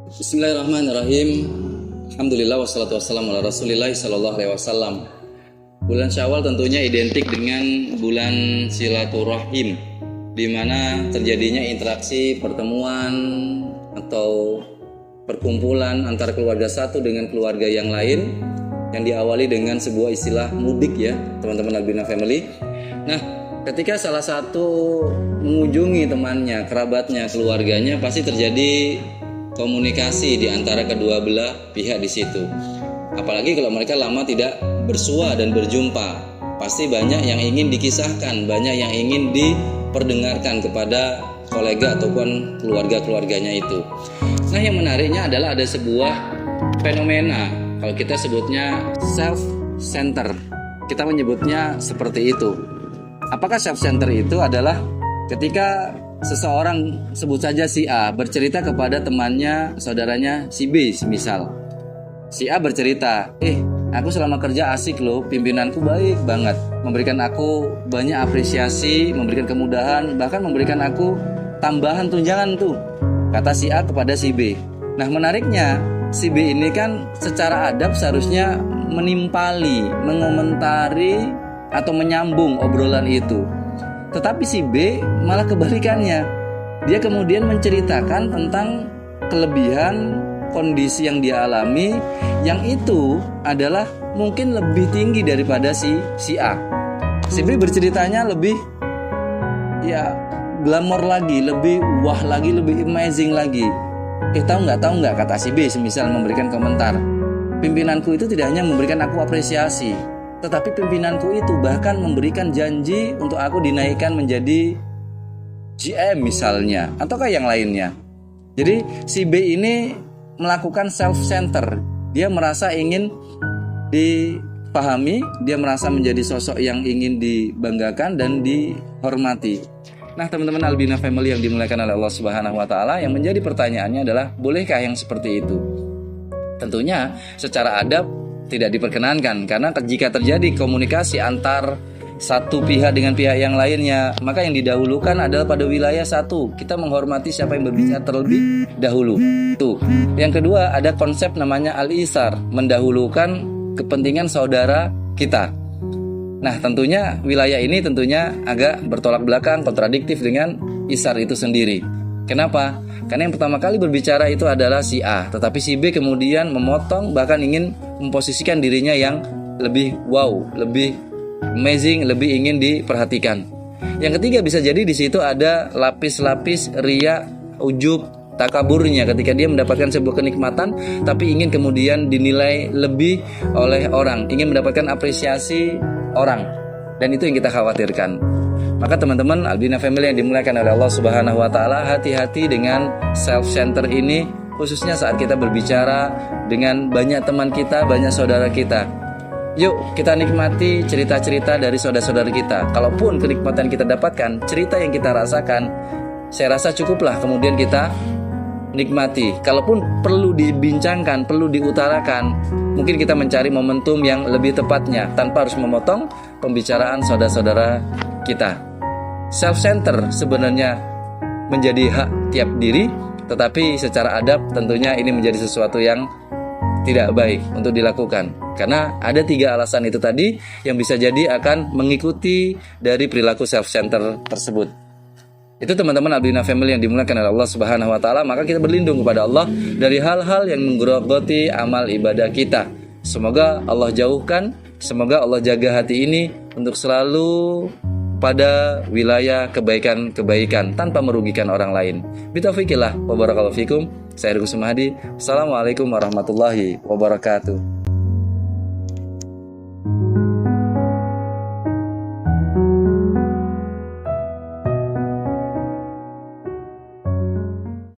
Bismillahirrahmanirrahim. Alhamdulillah wassalatu wassalamu ala Rasulillah sallallahu alaihi wasallam. Bulan Syawal tentunya identik dengan bulan silaturahim, di mana terjadinya interaksi, pertemuan atau perkumpulan antara keluarga satu dengan keluarga yang lain, yang diawali dengan sebuah istilah mudik ya, teman-teman Albina Family. Nah, ketika salah satu mengunjungi temannya, kerabatnya, keluarganya, pasti terjadi komunikasi di antara kedua belah pihak di situ. Apalagi kalau mereka lama tidak bersua dan berjumpa, pasti banyak yang ingin dikisahkan, banyak yang ingin diperdengarkan kepada kolega ataupun keluarga-keluarganya itu. Nah, yang menariknya adalah ada sebuah fenomena, kalau kita sebutnya self-center. Kita menyebutnya seperti itu. Apakah self-center itu adalah ketika seseorang, sebut saja si A, bercerita kepada temannya, saudaranya si B semisal. Si A bercerita, aku selama kerja asik loh, pimpinanku baik banget, memberikan aku banyak apresiasi, memberikan kemudahan, bahkan memberikan aku tambahan tunjangan tuh, kata si A kepada si B. Nah, menariknya si B ini kan secara adab seharusnya menimpali, mengomentari atau menyambung obrolan itu. Tetapi si B malah kebalikannya. Dia kemudian menceritakan tentang kelebihan kondisi yang dia alami, yang itu adalah mungkin lebih tinggi daripada si A. Si B berceritanya lebih glamor lagi, lebih wah lagi, lebih amazing lagi. Tahu nggak kata si B semisal memberikan komentar, pimpinanku itu tidak hanya memberikan aku apresiasi, tetapi pimpinanku itu bahkan memberikan janji untuk aku dinaikkan menjadi GM misalnya, ataukah yang lainnya. Jadi si B ini melakukan self-center. Dia merasa ingin dipahami, dia merasa menjadi sosok yang ingin dibanggakan dan dihormati. Nah, teman-teman Albina Family yang dimuliakan oleh Allah Subhanahu wa taala, yang menjadi pertanyaannya adalah, bolehkah yang seperti itu? Tentunya secara adab tidak diperkenankan, karena jika terjadi komunikasi antar satu pihak dengan pihak yang lainnya, maka yang didahulukan adalah pada wilayah satu. Kita menghormati siapa yang berbicara terlebih dahulu. Tuh. Yang kedua, ada konsep namanya al-isar, mendahulukan kepentingan saudara kita. Nah, tentunya wilayah ini tentunya agak bertolak belakang, kontradiktif dengan isar itu sendiri. Kenapa? Karena yang pertama kali berbicara itu adalah si A, tetapi si B kemudian memotong, bahkan ingin memposisikan dirinya yang lebih wow, lebih amazing, lebih ingin diperhatikan. Yang ketiga, bisa jadi di situ ada lapis-lapis ria, ujub, takaburnya ketika dia mendapatkan sebuah kenikmatan, tapi ingin kemudian dinilai lebih oleh orang, ingin mendapatkan apresiasi orang, dan itu yang kita khawatirkan. Maka teman-teman Albina Family yang dimuliakan oleh Allah Subhanahu wa taala, hati-hati dengan self-center ini, khususnya saat kita berbicara dengan banyak teman kita, banyak saudara kita. Yuk kita nikmati cerita-cerita dari saudara-saudara kita. Kalaupun kenikmatan kita dapatkan, cerita yang kita rasakan, saya rasa cukuplah kemudian kita nikmati. Kalaupun perlu dibincangkan, perlu diutarakan, mungkin kita mencari momentum yang lebih tepatnya tanpa harus memotong pembicaraan saudara-saudara kita. Self-center sebenarnya menjadi hak tiap diri, tetapi secara adab tentunya ini menjadi sesuatu yang tidak baik untuk dilakukan. Karena ada 3 alasan itu tadi yang bisa jadi akan mengikuti dari perilaku self-center tersebut. Itu teman-teman Albina Family yang dimuliakan oleh Allah Subhanahu wa taala, maka kita berlindung kepada Allah dari hal-hal yang menggerogoti amal ibadah kita. Semoga Allah jauhkan, semoga Allah jaga hati ini untuk selalu pada wilayah kebaikan-kebaikan tanpa merugikan orang lain. Bitaufikillah wa barakallahu fikum. Saya Rugus Sumadi. Assalamualaikum warahmatullahi wabarakatuh.